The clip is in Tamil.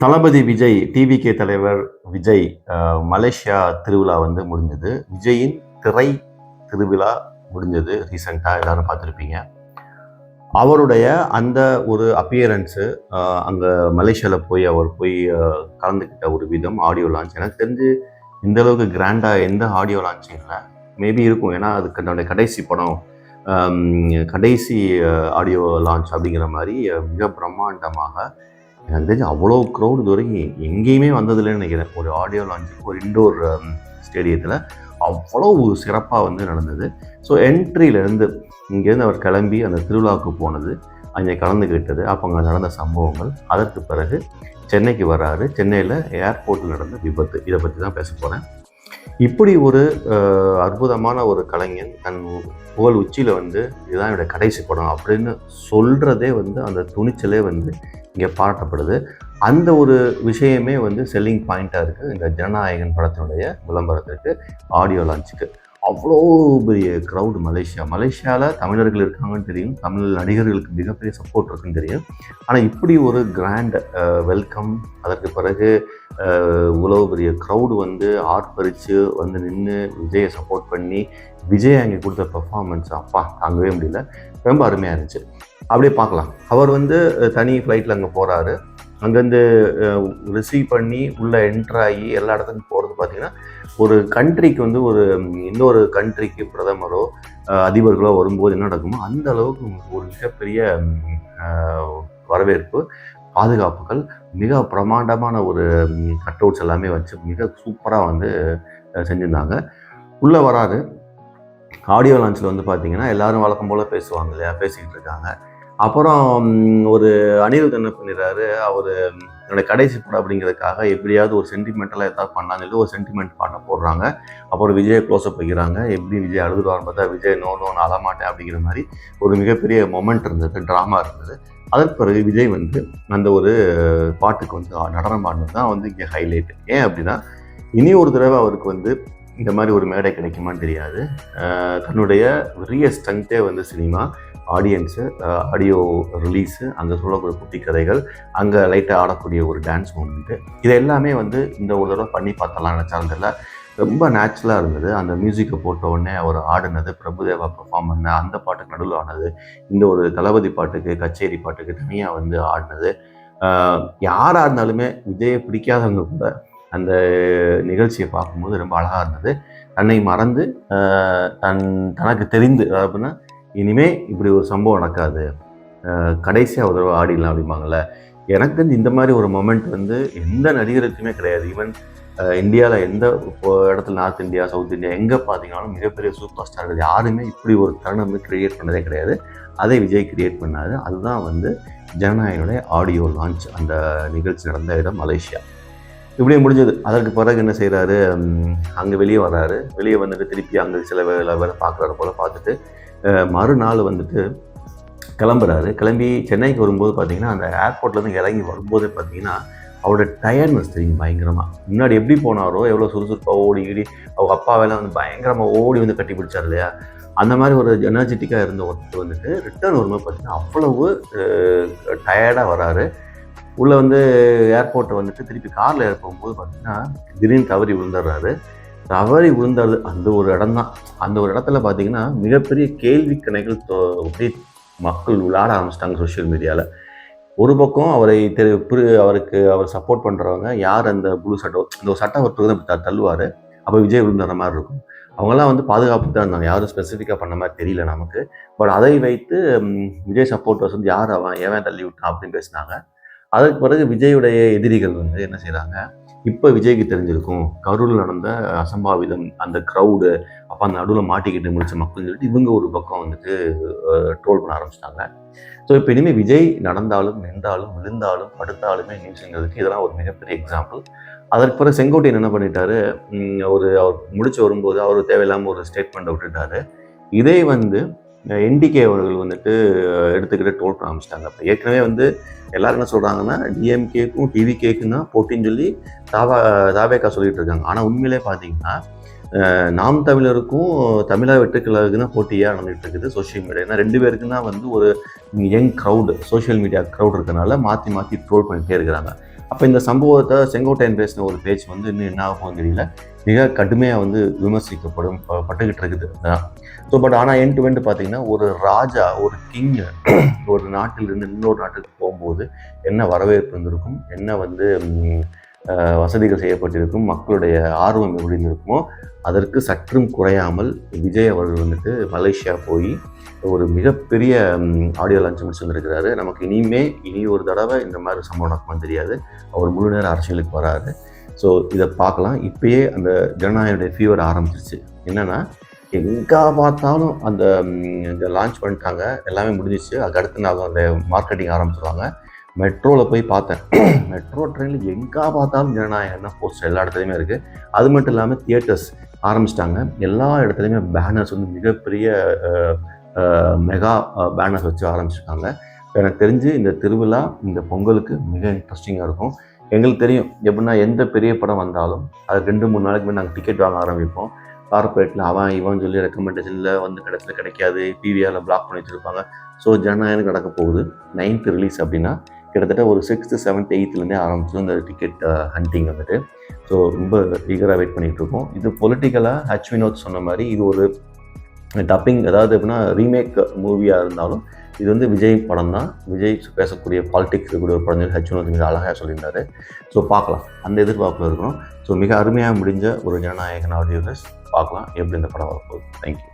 தளபதி விஜய், டிவிகே தலைவர் விஜய் மலேசியா திருவிழா வந்து முடிஞ்சது. விஜயின் திரை திருவிழா முடிஞ்சது. ரீசெண்டாக எல்லாரும் பார்த்துருப்பீங்க. அவருடைய அந்த ஒரு அப்பியரன்ஸு அங்கே மலேசியாவில் போய் அவர் போய் கலந்துக்கிட்ட ஒரு விதம், ஆடியோ லான்ச் எனக்கு தெரிஞ்சு இந்த அளவுக்கு கிராண்டாக எந்த ஆடியோ லான்ச்சும் இல்லை. மேபி இருக்கும், ஏன்னா அதுக்கு என்னுடைய கடைசி படம், கடைசி ஆடியோ லான்ச் அப்படிங்கிற மாதிரி மிக பிரம்மாண்டமாக எனக்கு தெரிஞ்சு அவ்வளோ க்ரௌட் இது வரைக்கும் எங்கேயுமே வந்ததில்லைன்னு நினைக்கிறேன். ஒரு ஆடியோ லான்ச்சுக்கு ஒரு இண்டோர் ஸ்டேடியத்தில் அவ்வளோ சிறப்பாக வந்து நடந்தது. ஸோ என்ட்ரியிலேருந்து இங்கேருந்து அவர் கிளம்பி அந்த திருவிழாவுக்கு போனது, அங்கே கலந்துக்கிட்டது, அப்போ அங்கே நடந்த சம்பவங்கள், அதற்கு பிறகு சென்னைக்கு வராரு. சென்னையில் ஏர்போர்ட்டில் நடந்த விபத்து, இதை பற்றி தான் பேச போகிறேன். இப்படி ஒரு அற்புதமான ஒரு கலைஞன் தன் புகழ் உச்சியில் வந்து இதுதான் என்னுடைய கடைசி படம் அப்படின்னு சொல்கிறதே வந்து அந்த துணிச்சலே வந்து இங்கே பாராட்டப்படுது. அந்த ஒரு விஷயமே வந்து செல்லிங் பாயிண்ட்டாக இருக்குது இந்த ஜனநாயகன் படத்தினுடைய விளம்பரத்திற்கு, ஆடியோ லான்ச்சுக்கு. அவ்வளோ பெரிய க்ரௌடு மலேசியாவில் தமிழர்கள் இருக்காங்கன்னு தெரியும், தமிழ் நடிகர்களுக்கு மிகப்பெரிய சப்போர்ட் இருக்குன்னு தெரியும். ஆனால் இப்படி ஒரு கிராண்ட் வெல்கம், அதற்கு பிறகு இவ்வளோ பெரிய க்ரௌடு வந்து ஆர்ப்பரித்து வந்து நின்று விஜயை சப்போர்ட் பண்ணி விஜய் அங்கே கொடுத்த பெர்ஃபார்மன்ஸ் அப்பா தாங்கவே முடியல, ரொம்ப அருமையாக இருந்துச்சு. அப்படியே பார்க்கலாம். அவர் வந்து தனி ஃப்ளைட்டில் அங்கே போகிறாரு. அங்கேருந்து ரிசீவ் பண்ணி உள்ளே என்ட்ராகி எல்லா இடத்துக்கும் போகிறது பார்த்திங்கன்னா, ஒரு கண்ட்ரிக்கு வந்து ஒரு இன்னொரு கண்ட்ரிக்கு பிரதமரோ அதிபர்களோ வரும்போது என்ன நடக்குமோ அந்த அளவுக்கு ஒரு மிகப்பெரிய வரவேற்பு, பாதுகாப்புகள், மிக பிரமாண்டமான ஒரு கட் அவுட்ஸ் எல்லாமே வச்சு மிக சூப்பராக வந்து செஞ்சுருந்தாங்க. உள்ளே வராரு. ஆடியோ லான்ச்சில் வந்து பார்த்திங்கன்னா எல்லோரும் வழக்கம் போல் பேசுவாங்க இல்லையா, பேசிக்கிட்டு இருக்காங்க. அப்புறம் ஒரு அனிருத் என்ன பண்ணிடுறாரு, அவர் என்னோடய கடைசி படம் அப்படிங்கிறதுக்காக எப்படியாவது ஒரு சென்டிமெண்டலாக ஏதாவது பண்ணான்னு சொல்லி ஒரு சென்டிமெண்ட் பாட்டை போடுறாங்க. அப்புறம் விஜயை க்ளோஸ்அப் வைக்கிறாங்க. எப்படி விஜய் அழுதுவார்னு பார்த்தா விஜய் நோன்னு அழமாட்டேன் அப்படிங்கிற மாதிரி ஒரு மிகப்பெரிய மொமெண்ட் இருந்தது, ட்ராமா இருந்தது. அதற்கு பிறகு விஜய் வந்து அந்த ஒரு பாட்டுக்கு வந்து நடனம் ஆடினது தான் வந்து இங்கே ஹைலைட். ஏன் அப்படின்னா, இனி ஒரு தடவை அவருக்கு வந்து இந்த மாதிரி ஒரு மேடை கிடைக்குமான்னு தெரியாது. தன்னுடைய பெரிய ஸ்ட்ரென்த்தே வந்து சினிமா, ஆடியன்ஸு, ஆடியோ ரிலீஸு, அங்கே சொல்லக்கூடிய குட்டி கதைகள், அங்கே லைட்டாக ஆடக்கூடிய ஒரு டான்ஸ் மூமெண்ட்டு, இது எல்லாமே வந்து இந்த ஒரு தடவை பண்ணி பார்த்தலாம் நினச்சாருந்தில்ல. ரொம்ப நேச்சுரலாக இருந்தது. அந்த மியூசிக்கை போட்ட உடனே அவர் ஆடினது, பிரபுதேவா பெர்ஃபார்ம் பண்ண அந்த பாட்டுக்கு நடுவில் ஆனது, இந்த ஒரு தளபதி பாட்டுக்கு, கச்சேரி பாட்டுக்கு தனியாக வந்து ஆடினது, யாராக இருந்தாலுமே விஜயை பிடிக்காதவங்க கூட அந்த நிகழ்ச்சியை பார்க்கும்போது ரொம்ப அழகாக இருந்தது. தன்னை மறந்து தனக்கு தெரிந்து, அப்படின்னா இனிமேல் இப்படி ஒரு சம்பவம் நடக்காது, கடைசியாக ஒரு தடவை ஆடிடலாம் அப்படிம்பாங்கள்ல. எனக்கு தெரிஞ்சு இந்த மாதிரி ஒரு மொமெண்ட் வந்து எந்த நடிகருக்குமே கிடையாது. ஈவன் இந்தியாவில் எந்த இடத்துல, நார்த் இந்தியா, சவுத் இந்தியா எங்கே பார்த்தீங்கன்னாலும் மிகப்பெரிய சூப்பர் ஸ்டார்கள் யாருமே இப்படி ஒரு தருணம் வந்து க்ரியேட் பண்ணதே கிடையாது. அதை விஜய் க்ரியேட் பண்ணாது. அதுதான் வந்து ஜனநாயகனுடைய ஆடியோ லான்ச். அந்த நிகழ்ச்சி நடந்த இடம் மலேசியா. இப்படியே முடிஞ்சது. அதற்கு பிறகு என்ன செய்கிறாரு, அங்கே வெளியே வர்றாரு. வெளியே வந்துட்டு திருப்பி அங்கே சில வேலை பார்க்குறாரு போல். பார்த்துட்டு மறுநாள் வந்துட்டு கிளம்புறாரு. கிளம்பி சென்னைக்கு வரும்போது பார்த்திங்கன்னா, அந்த ஏர்போர்ட்லேருந்து இறங்கி வரும்போது பார்த்திங்கன்னா அவரோட டயர்ட்னஸ் தெரியும் பயங்கரமாக. முன்னாடி எப்படி போனாரோ, எவ்வளோ சுறுசுறுப்பாக ஓடி ஈடி அவங்க அப்பாவெல்லாம் வந்து பயங்கரமாக ஓடி வந்து கட்டி பிடிச்சார் இல்லையா, அந்த மாதிரி ஒரு எனர்ஜெட்டிக்காக இருந்த ஒருத்தர் வந்துட்டு ரிட்டர்ன் வரும்போது பார்த்திங்கன்னா அவ்வளவு டயர்டாக வராரு. உள்ளே வந்து ஏர்போர்ட்டை வந்துட்டு திருப்பி காரில் ஏற போகும்போது பார்த்திங்கன்னா திடீர்னு தவறி விழுந்துடுறாரு. தவறி விழுந்தது அந்த ஒரு இடம் தான். அந்த ஒரு இடத்துல பார்த்திங்கன்னா மிகப்பெரிய கேள்வி கணைகள் அப்படியே மக்கள் விளையாட ஆரம்பிச்சிட்டாங்க சோஷியல் மீடியாவில். ஒரு பக்கம் அவருக்கு அவர் சப்போர்ட் பண்ணுறவங்க, யார் அந்த ப்ளூ சட்டை, அந்த ஒரு சட்டை ஒருத்தர் தான் தள்ளுவார், அப்போ விஜய் விழுந்துற மாதிரி இருக்கும். அவங்கெல்லாம் வந்து பாதுகாப்பு தான் இருந்தாங்க, யாரும் ஸ்பெசிஃபிக்காக பண்ண மாதிரி தெரியல நமக்கு. பட் அதை வைத்து விஜய் சப்போர்ட்டர்ஸ் வந்து யார் அவன், ஏன் தள்ளி விட்டான் அப்படின்னு பேசினாங்க. அதற்கு பிறகு விஜயுடைய எதிரிகள் வந்து என்ன செய்கிறாங்க, இப்போ விஜய்க்கு தெரிஞ்சிருக்கும் கரூரில் நடந்த அசம்பாவிதம், அந்த க்ரௌடு, அப்போ அந்த நடுவில் மாட்டிக்கிட்டு முடிச்ச மக்கள்னு சொல்லிட்டு இவங்க ஒரு பக்கம் வந்துட்டு ட்ரோல் பண்ண ஆரம்பிச்சிட்டாங்க. ஸோ இப்போ இனிமேல் விஜய் நடந்தாலும், நின்றாலும், விழுந்தாலும், படுத்தாலுமே நியூஸுங்கிறதுக்கு இதெல்லாம் ஒரு மிகப்பெரிய எக்ஸாம்பிள். அதற்கு பிறகு செங்கோட்டையன் என்ன பண்ணிட்டாரு, அவர் முடிச்சு வரும்போது அவர் தேவையில்லாமல் ஒரு ஸ்டேட்மெண்ட்டை விட்டுட்டாரு. இதே வந்து என்டிகே அவர்கள் வந்துட்டு எடுத்துக்கிட்டு ட்ரோல் பண்ண ஆரம்பிச்சிட்டாங்க. அப்போ ஏற்கனவே வந்து எல்லோரும் என்ன சொல்கிறாங்கன்னா, டிஎம்கேக்கும் டிவிகேக்கும் தான் போட்டின்னு சொல்லி தாவேகா சொல்லிகிட்டு இருக்காங்க. ஆனால் உண்மையிலே பார்த்தீங்கன்னா நாம் தமிழருக்கும் தமிழக வெற்றிக்கழகத்துக்கு தான் போட்டியாக நடந்துகிட்டு இருக்குது சோஷியல் மீடியா. ஏன்னா 2 பேருக்கும் தான் வந்து ஒரு young crowd, social media crowd இருக்கனால மாற்றி ட்ரோல் பண்ணிகிட்டே இருக்கிறாங்க. அப்போ இந்த சம்பவத்தை செங்கோட்டையன் பேசின ஒரு பேச்சு வந்து இன்னும் என்ன ஆகும் தெரியல, மிக கடுமையாக வந்து விமர்சிக்கப்படும் பட்டுக்கிட்டு இருக்குது. ஸோ பட் ஆனால் எண்ட் டு எண்ட் பார்த்தீங்கன்னா ஒரு ராஜா, ஒரு கிங் ஒரு நாட்டிலிருந்து இன்னொரு நாட்டுக்கு போகும்போது என்ன வரவேற்பு இருந்திருக்கும், என்ன வந்து வசதிகள் செய்யப்பட்டிருக்கும், மக்களுடைய ஆர்வம் எப்படி இருக்குமோ அதற்கு சற்றும் குறையாமல் விஜய் அவர்கள் வந்துட்டு மலேசியா போய் ஒரு மிகப்பெரிய ஆடியோ லான்ச் முடிச்சு வந்திருக்கிறாரு. நமக்கு இனி ஒரு தடவை இந்த மாதிரி சம்பவம் நடக்குமான்னு தெரியாது. அவர் முழு நேர அரசியலுக்கு வராது. ஸோ இதை பார்க்கலாம். இப்பயே அந்த ஜனநாயகனுடைய ஃபீவர் ஆரம்பிச்சிருச்சு. என்னென்னா எங்கே பார்த்தாலும் அந்த லான்ச் பண்ணிட்டாங்க, எல்லாமே முடிஞ்சிச்சு. அதுக்கு அடுத்து நான் அந்த மார்க்கெட்டிங் ஆரம்பிச்சிருவாங்க. மெட்ரோவில் போய் பார்த்தேன். மெட்ரோ ட்ரெயினில் எங்கே பார்த்தாலும் ஜனநாயகம் தான் போஸ்டர் எல்லா இடத்துலையுமே இருக்குது. அது மட்டும் இல்லாமல் தியேட்டர்ஸ் ஆரம்பிச்சிட்டாங்க. எல்லா இடத்துலையுமே பேனர்ஸ் வந்து மிகப்பெரிய மெகா பேனர்ஸ் வச்சு ஆரம்பிச்சிருக்காங்க. எனக்கு தெரிஞ்சு இந்த திருவிழா இந்த பொங்கலுக்கு மிக இன்ட்ரெஸ்டிங்காக இருக்கும். எங்களுக்கு தெரியும் எப்படின்னா எந்த பெரிய படம் வந்தாலும் அது 2-3 நாளைக்கு முன்னாடி நாங்கள் டிக்கெட் வாங்க ஆரம்பிப்போம். கார்பரேட்டில் அவன் இவன் சொல்லி ரெக்கமெண்டேஷனில் வந்து கிடைக்காது, பிவிஆரில் பிளாக் பண்ணி வச்சுருப்பாங்க. ஸோ ஜனநாயகம் நடக்க போகுது. 9th ரிலீஸ் அப்படின்னா கிட்டத்தட்ட ஒரு 6th 7th 8th ஆரம்பிச்சிடும் இந்த டிக்கெட் ஹண்டிங் வந்துட்டு. ஸோ ரொம்ப ஈகராக வெயிட் பண்ணிகிட்டு இருக்கோம். இது பொலிட்டிக்கலாக ஹச் வினோத் சொன்ன மாதிரி இது ஒரு டப்பிங், அதாவது எப்படின்னா ரீமேக் மூவியாக இருந்தாலும் இது வந்து விஜய் படம் தான். விஜய் பேசக்கூடிய பாலிடிக்ஸ் இருக்கக்கூடிய ஒரு படம் ஹச் வினோத் மிக அழகாக சொல்லியிருந்தாரு. ஸோ பார்க்கலாம், அந்த எதிர்பார்ப்பில் இருக்கிறோம். ஸோ மிக அருமையாக முடிஞ்ச ஒரு ஜனநாயகன் ஆடியோ பார்க்கலாம் எப்படி இந்த படம் வரப்போகுது. தேங்க்யூ.